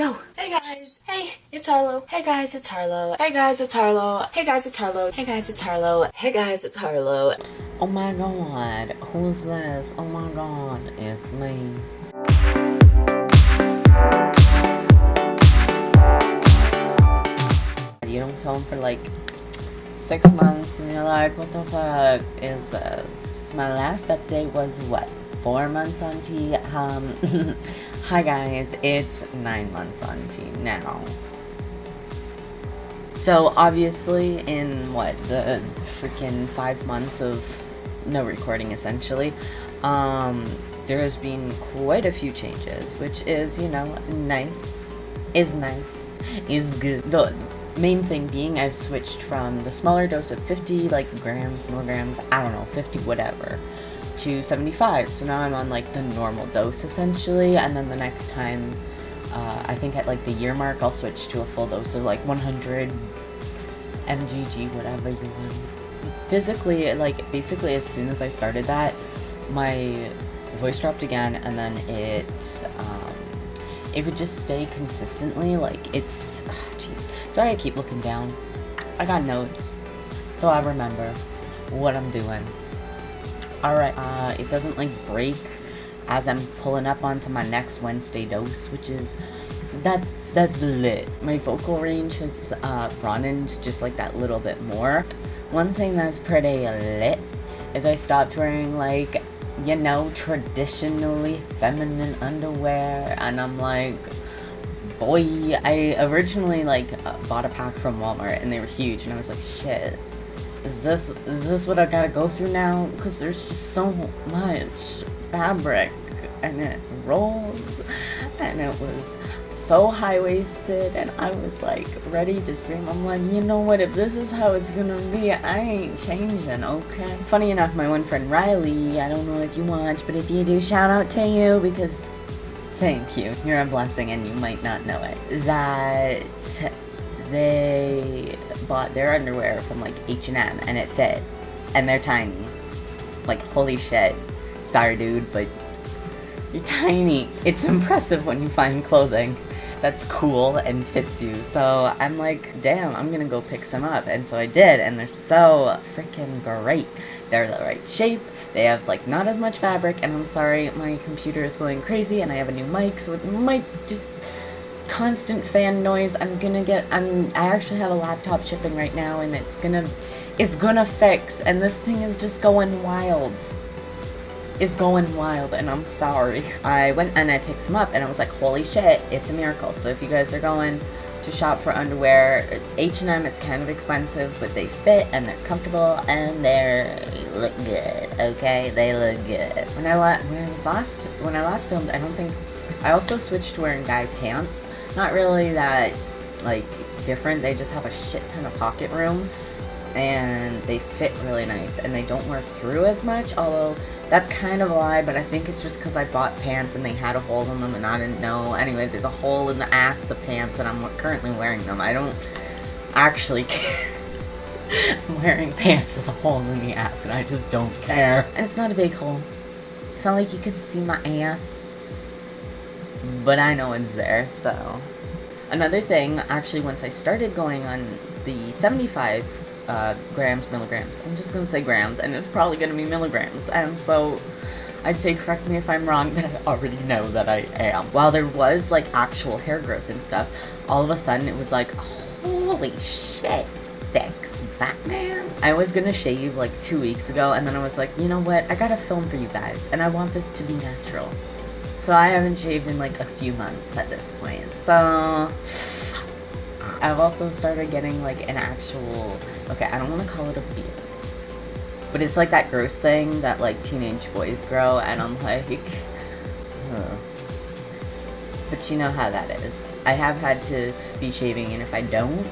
Yo, hey guys, hey, it's Harlow. Hey guys, it's Harlow. Hey guys, it's Harlow. Hey guys, it's Harlow. Hey guys, it's Harlow. Hey guys, it's Harlow. Oh my god, who's this? Oh my god, it's me. You don't film for like 6 months and you're like, what the fuck is this? My last update was what? 4 months on T? Hi guys, it's 9 months on T now. So obviously in what, the freaking 5 months of no recording essentially, there has been quite a few changes, which is, you know, nice, is good. The main thing being I've switched from the smaller dose of 50 milligrams, I don't know, 50 whatever, to 75. So now I'm on like the normal dose essentially, and then the next time, I think at like the year mark, I'll switch to a full dose of like 100 mg, whatever you want. Physically, like basically as soon as I started that, my voice dropped again, and then it would just stay consistently, like it's, jeez. Sorry I keep looking down. I got notes, so I remember what I'm doing. Alright, it doesn't like break as I'm pulling up onto my next Wednesday dose, which is, that's lit. My vocal range has broadened just like that little bit more. One thing that's pretty lit is I stopped wearing like, you know, traditionally feminine underwear, and I'm like, boy, I originally like bought a pack from Walmart and they were huge, and I was like, shit, is this what I gotta go through now? Because there's just so much fabric and it rolls, and it was so high-waisted, and I was like ready to scream. I'm like, you know what, if this is how it's gonna be, I ain't changing, okay? Funny enough, my one friend Riley, I don't know if you watch, but if you do, shout out to you, because thank you, you're a blessing and you might not know it, that they bought their underwear from like H&M and it fit, and they're tiny. Like, holy shit, sorry dude, but you're tiny. It's impressive when you find clothing that's cool and fits you. So I'm like, damn, I'm gonna go pick some up. And so I did, and they're so freaking great. They're the right shape, they have like not as much fabric, and I'm sorry, my computer is going crazy and I have a new mic, so it might just constant fan noise. I actually have a laptop shipping right now, and it's gonna fix, and this thing is just going wild. Is going wild, and I'm sorry. I went and I picked some up, and I was like, holy shit, it's a miracle. So if you guys are going to shop for underwear, H&M, it's kind of expensive, but they fit and they're comfortable and they look good. Okay, they look good. When I last filmed, I also switched to wearing guy pants. Not really that like different. They just have a shit ton of pocket room, and they fit really nice, and they don't wear through as much, although that's kind of a lie, but I think it's just because I bought pants and they had a hole in them and I didn't know. Anyway, there's a hole in the ass of the pants, and I'm currently wearing them. I don't actually care. I'm wearing pants with a hole in the ass, and I just don't care. And it's not a big hole. It's not like you can see my ass, but I know it's there, so. Another thing, actually, once I started going on the 75 milligrams. I'm just gonna say grams, and it's probably gonna be milligrams, and so I'd say correct me if I'm wrong, but I already know that I am. While there was like actual hair growth and stuff, all of a sudden it was like, holy shit, sticks, Batman. I was gonna shave like 2 weeks ago, and then I was like, you know what, I gotta film for you guys, and I want this to be natural. So I haven't shaved in like a few months at this point, so I've also started getting like an actual, okay, I don't want to call it a beard, but it's like that gross thing that like teenage boys grow, and I'm like, ugh. But you know how that is. I have had to be shaving, and if I don't,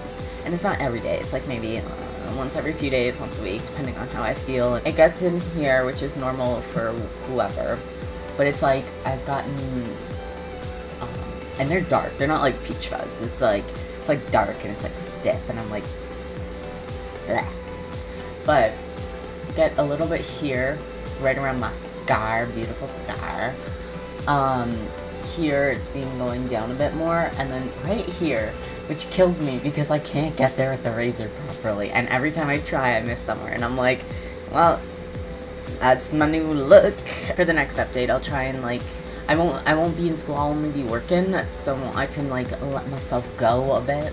and it's not every day, it's like maybe once every few days, once a week, depending on how I feel. It gets in here, which is normal for whoever, but it's like I've gotten, and they're dark, they're not like peach fuzz, it's like dark and it's like stiff, and I'm like, bleh. But get a little bit here, right around my scar, beautiful scar, here it's been going down a bit more, and then right here, which kills me because I can't get there with the razor properly, and every time I try I miss somewhere, and I'm like, well, that's my new look. For the next update, I'll try and like, I won't be in school, I'll only be working, so I can like let myself go a bit,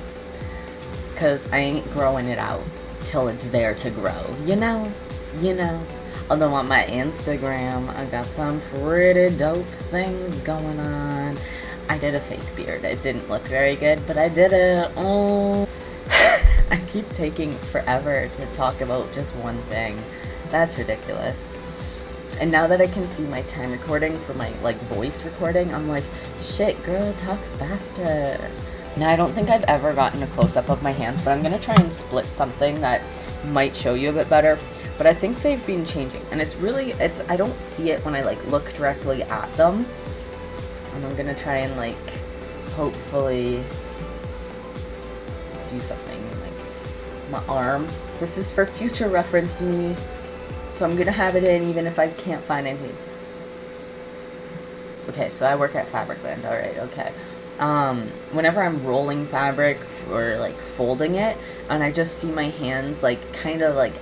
cause I ain't growing it out till it's there to grow, you know. Although on my Instagram, I got some pretty dope things going on. I did a fake beard. It didn't look very good, but I did it. Oh, I keep taking forever to talk about just one thing. That's ridiculous. And now that I can see my time recording for my like voice recording, I'm like, shit, girl, talk faster. Now, I don't think I've ever gotten a close-up of my hands, but I'm gonna try and split something that might show you a bit better. But I think they've been changing, and I don't see it when I like look directly at them. And I'm gonna try and like hopefully do something like my arm. This is for future reference me, so I'm gonna have it in even if I can't find anything. Okay, so I work at Fabricland. All right, okay. Whenever I'm rolling fabric or like folding it, and I just see my hands like kind of like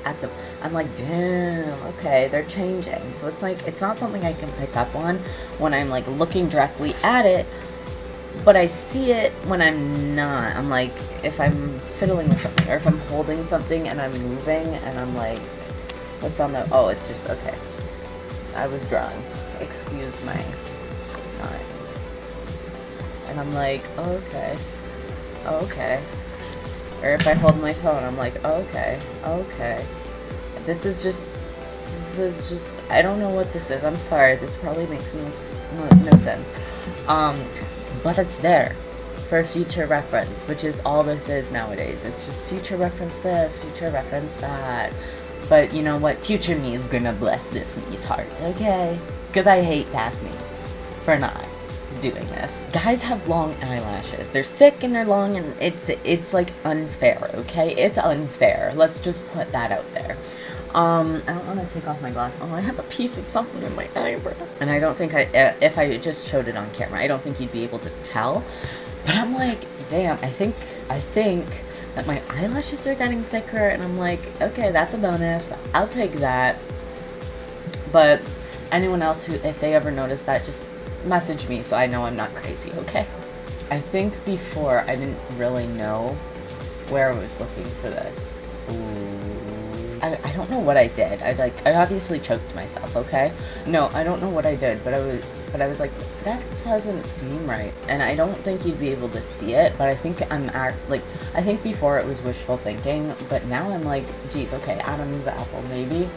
I'm like, damn, okay, they're changing. So it's like, it's not something I can pick up on when I'm like looking directly at it, but I see it when I'm not. I'm like, if I'm fiddling with something, or if I'm holding something and I'm moving and I'm like, what's on the, oh, it's just, okay. I was drawing. Excuse my time. And I'm like, okay. Or if I hold my phone, I'm like, okay. This is just, I don't know what this is. I'm sorry, this probably makes no sense. But it's there for future reference, which is all this is nowadays. It's just future reference this, future reference that. But you know what? Future me is gonna bless this me's heart, okay? Because I hate past me for not doing this. Guys have long eyelashes. They're thick and they're long, and it's like unfair, okay? It's unfair. Let's just put that out there. I don't want to take off my glass. Oh, I have a piece of something in my eyebrow. And I don't think if I just showed it on camera, I don't think you'd be able to tell. But I'm like, damn, I think that my eyelashes are getting thicker, and I'm like, okay, that's a bonus. I'll take that. But anyone else who, if they ever notice that, just message me so I know I'm not crazy, okay? I think before I didn't really know where I was looking for this. Ooh. I don't know what I did. I obviously choked myself, okay? No, I don't know what I did, but I was like, that doesn't seem right. And I don't think you'd be able to see it, but I think I think before it was wishful thinking, but now I'm like, geez, okay, Adam's apple, maybe.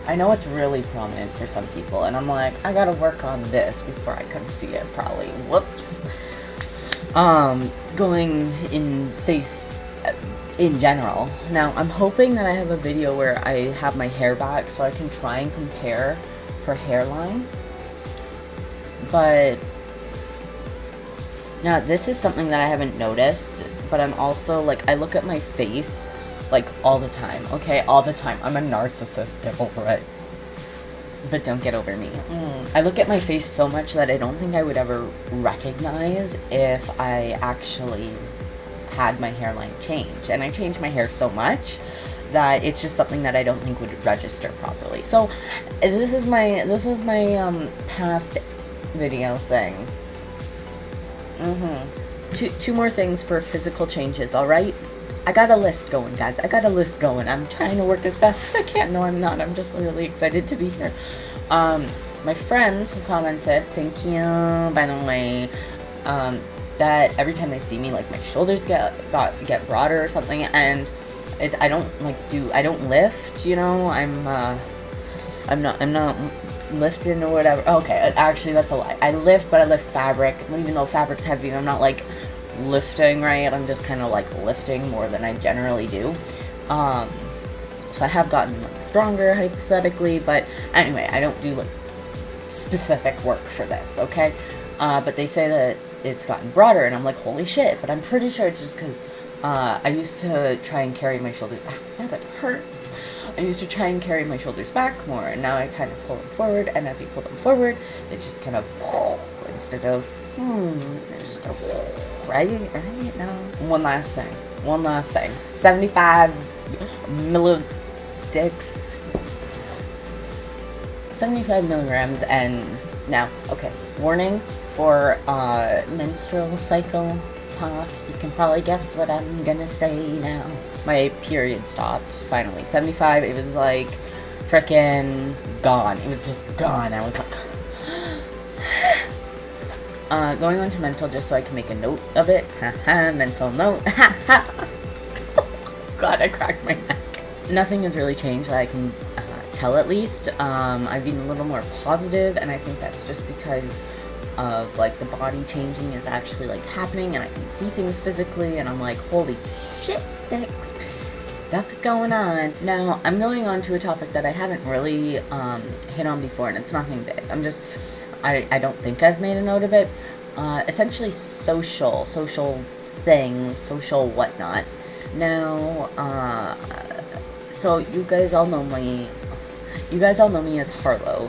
I know it's really prominent for some people, and I'm like, I gotta work on this before I can see it, probably. Whoops. Going in face in general. Now, I'm hoping that I have a video where I have my hair back so I can try and compare for hairline. But now, this is something that I haven't noticed, but I'm also, like, I look at my face like all the time, okay? All the time. I'm a narcissist, get over it. But don't get over me. I look at my face so much that I don't think I would ever recognize if I actually had my hairline change. And I change my hair so much that it's just something that I don't think would register properly. So this is my past video thing. Two more things for physical changes, alright? I got a list going, guys. I got a list going. I'm trying to work as fast as I can. No, I'm not. I'm just really excited to be here. My friends who commented, thank you, by the way, that every time they see me, like, my shoulders get broader or something, and I don't lift, you know. I'm not lifting or whatever. Okay, actually, that's a lie. I lift, but I lift fabric. Even though fabric's heavy, I'm not like lifting, right? I'm just kind of like lifting more than I generally do. So I have gotten like stronger hypothetically, but anyway, I don't do like specific work for this, okay? But they say that it's gotten broader, and I'm like, holy shit, but I'm pretty sure it's just because I used to try and carry my shoulders. Now that hurts. I used to try and carry my shoulders back more, and now I kind of pull them forward, and as you pull them forward, they just kind of, instead of, they just go, right now. One last thing. 75 millidicks. 75 milligrams, and now, okay, warning for menstrual cycle talk. You can probably guess what I'm gonna say now. My period stopped, finally. 75, it was like frickin' gone. It was just gone. I was like, going on to mental just so I can make a note of it. Haha, mental note. God, I cracked my neck. Nothing has really changed that I can tell, at least. I've been a little more positive, and I think that's just because of like the body changing is actually like happening, and I can see things physically, and I'm like, holy shit sticks, stuff's going on. Now I'm going on to a topic that I haven't really hit on before, and it's nothing big. I don't think I've made a note of it. Essentially social things, social whatnot. Now so you guys all know me as Harlow.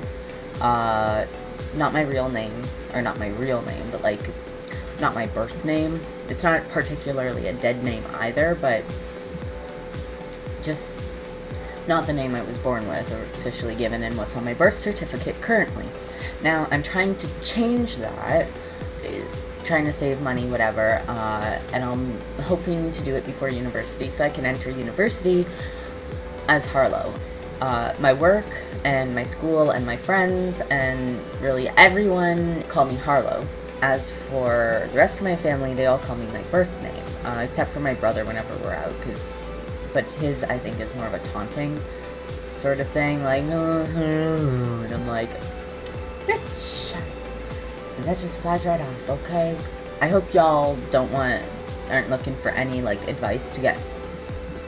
Not my real name, or not my real name, but like, not my birth name. It's not particularly a dead name either, but just not the name I was born with or officially given in what's on my birth certificate currently. Now, I'm trying to change that, trying to save money, whatever, and I'm hoping to do it before university so I can enter university as Harlow. My work and my school and my friends and really everyone call me Harlow. As for the rest of my family, they all call me my birth name, except for my brother whenever we're out, but his, I think, is more of a taunting sort of thing, like, and I'm like, bitch, and that just flies right off, okay? I hope y'all aren't looking for any, like, advice to get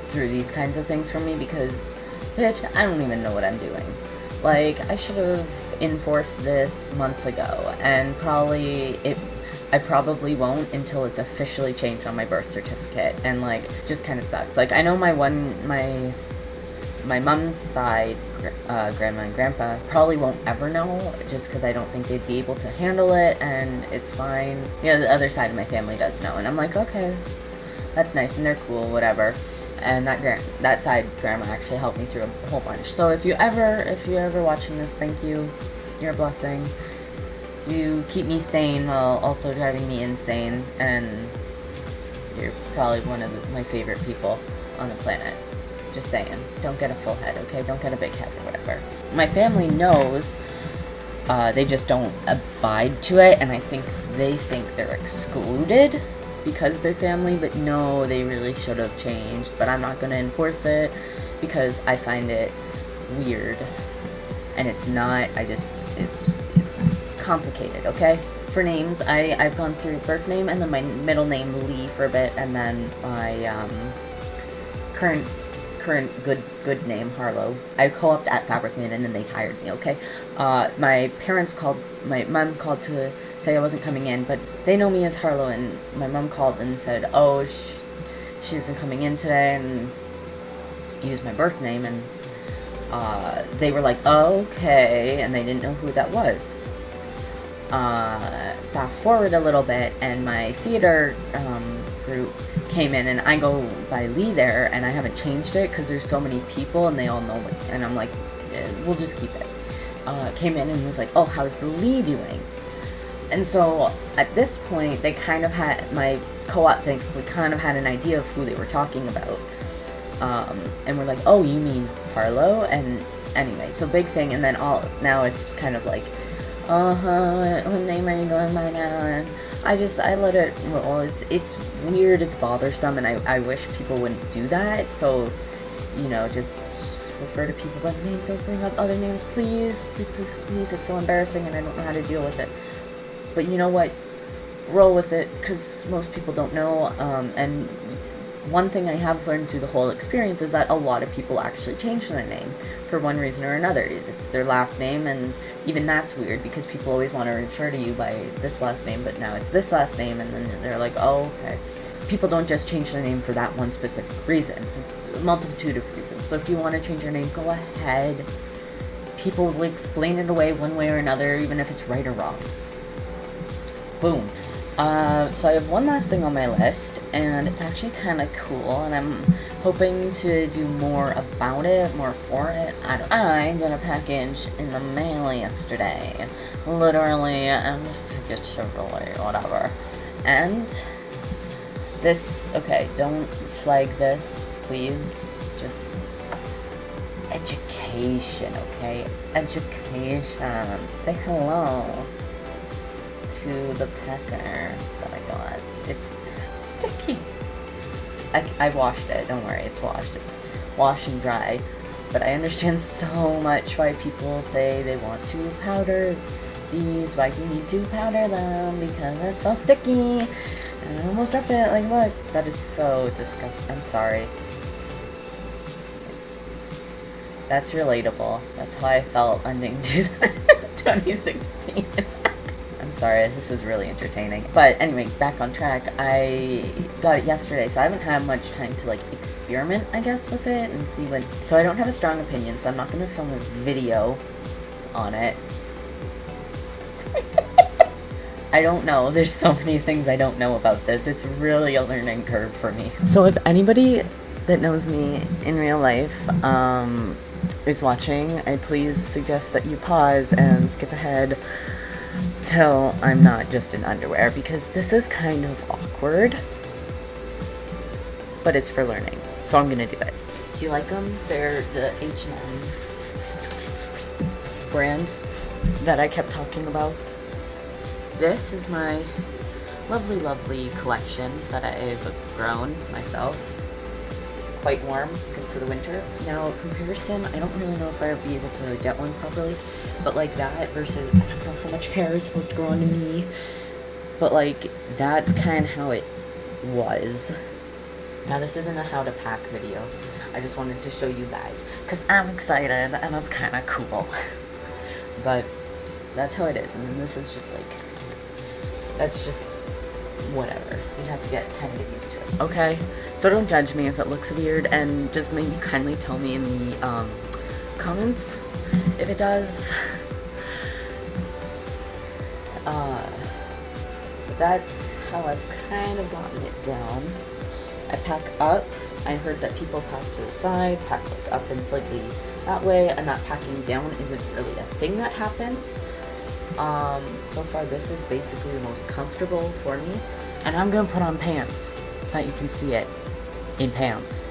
through these kinds of things from me, because bitch, I don't even know what I'm doing. Like, I should have enforced this months ago, and I probably won't until it's officially changed on my birth certificate, and like, just kind of sucks. Like, I know my mom's side, grandma and grandpa, probably won't ever know, just because I don't think they'd be able to handle it, and it's fine. You know, the other side of my family does know, and I'm like, okay, that's nice, and they're cool, whatever. And that side grandma actually helped me through a whole bunch. So if you're ever watching this, thank you. You're a blessing. You keep me sane while also driving me insane, and you're probably one of my favorite people on the planet. Just saying. Don't get a full head, okay? Don't get a big head or whatever. My family knows, they just don't abide to it, and I think they think they're excluded because they're family, but no, they really should have changed. But I'm not going to enforce it because I find it weird, and it's not. It's complicated, okay? For names, I've gone through birth name and then my middle name Lee for a bit, and then my current good name Harlow. I co-opted at Fabric Linen and they hired me, okay? My mom called to say I wasn't coming in, but they know me as Harlow, and my mom called and said, oh, she isn't coming in today, and used my birth name, and they were like, oh, okay, and they didn't know who that was. Fast forward a little bit, and my theater group came in, and I go by Lee there, and I haven't changed it because there's so many people and they all know it, and I'm like, we'll just keep it. Came in and was like, oh, how's Lee doing? And so at this point, they kind of had, my co-op thankfully kind of had an idea of who they were talking about, and we're like, oh, you mean Harlow? And anyway, so big thing, and then now it's kind of like, what name are you going by now? And I let it roll. It's weird, it's bothersome, and I wish people wouldn't do that. So, just refer to people by name. Don't bring up other names, please. It's so embarrassing, and I don't know how to deal with it. But you know what? Roll with it, because most people don't know, and one thing I have learned through the whole experience is that a lot of people actually change their name for one reason or another. It's their last name, and even that's weird because people always want to refer to you by this last name, but now it's this last name, and then they're like, oh, okay. People don't just change their name for that one specific reason. It's a multitude of reasons. So if you want to change your name, go ahead. People will explain it away one way or another, even if it's right or wrong. Boom. So I have one last thing on my list, and it's actually kind of cool, and I'm hoping to do more about it, more for it. I got a package in the mail yesterday, literally and figuratively, whatever. And this, okay, don't flag this, please. Just education, okay? It's education. Say hello to the packer that I got. It's sticky. I washed it, don't worry, it's washed. It's wash and dry. But I understand so much why people say they want to powder these, why you need to powder them, because it's so sticky. And I almost dropped it, like look. That is so disgusting. I'm sorry. That's relatable. That's how I felt ending 2016. I'm sorry, this is really entertaining. But anyway, back on track. I got it yesterday, so I haven't had much time to like experiment, I guess, with it and see what. So I don't have a strong opinion, so I'm not gonna film a video on it. I don't know. There's so many things I don't know about this. It's really a learning curve for me. So if anybody that knows me in real life is watching, I please suggest that you pause and skip ahead till I'm not just in underwear, because this is kind of awkward, but it's for learning, so I'm gonna do it. Do you like them? They're the H&M brand that I kept talking about. This is my lovely, lovely collection that I've grown myself. It's quite warm, good for the winter. Now, comparison, I don't really know if I'll be able to get one properly, but like that versus, I don't know how much hair is supposed to grow onto me, but like, that's kind of how it was. Now, this isn't a how to pack video. I just wanted to show you guys, because I'm excited, and it's kind of cool. But that's how it is, and then this is just like, that's just whatever. You have to get used to it. Okay, so don't judge me if it looks weird, and just maybe kindly tell me in the comments if it does. But that's how I've kind of gotten it down. I pack up. I heard that people pack to the side, pack like up and slightly that way, and that packing down isn't really a thing that happens. So far this is basically the most comfortable for me, and I'm gonna put on pants so that you can see it in pants,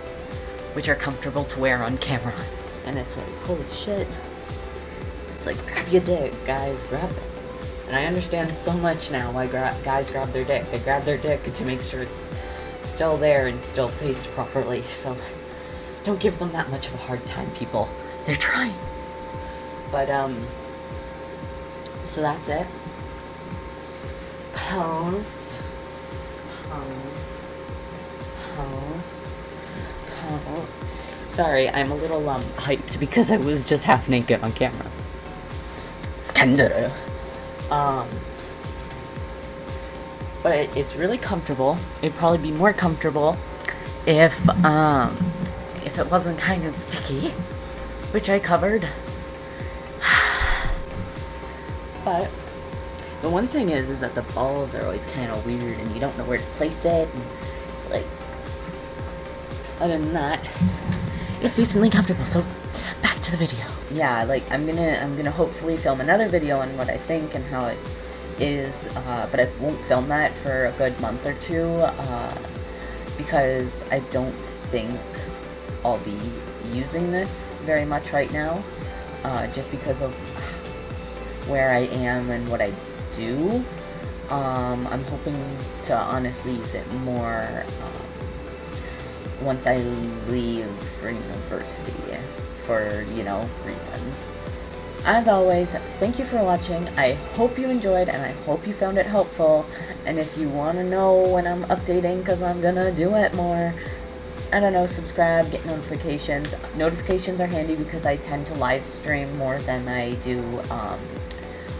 which are comfortable to wear on camera. And it's like, holy shit, it's like, grab your dick, guys, grab it. And I understand so much now why guys grab their dick. They grab their dick to make sure it's still there and still placed properly, so don't give them that much of a hard time, people. They're trying. But so that's it. Pose. Pose. Pose. Pose. Sorry, I'm a little hyped because I was just half naked on camera. Scandal. But it's really comfortable. It'd probably be more comfortable if it wasn't kind of sticky, which I covered. But the one thing is that the balls are always kind of weird, and you don't know where to place it. And it's like, other than that, it's decently comfortable. So back to the video. Yeah, like I'm gonna hopefully film another video on what I think and how it is, but I won't film that for a good month or two, because I don't think I'll be using this very much right now, just because of where I am and what I do. I'm hoping to honestly use it more once I leave for university, for, you know, reasons. As always, thank you for watching. I hope you enjoyed and I hope you found it helpful. And if you want to know when I'm updating, because I'm gonna do it more, I don't know, subscribe, get notifications. Notifications are handy because I tend to live stream more than I do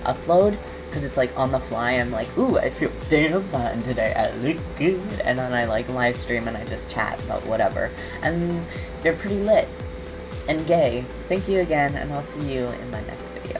upload, because it's like on the fly. I'm like, ooh, I feel damn fine today, I look good, and then I like live stream and I just chat about whatever, and they're pretty lit and gay. Thank you again, and I'll see you in my next video.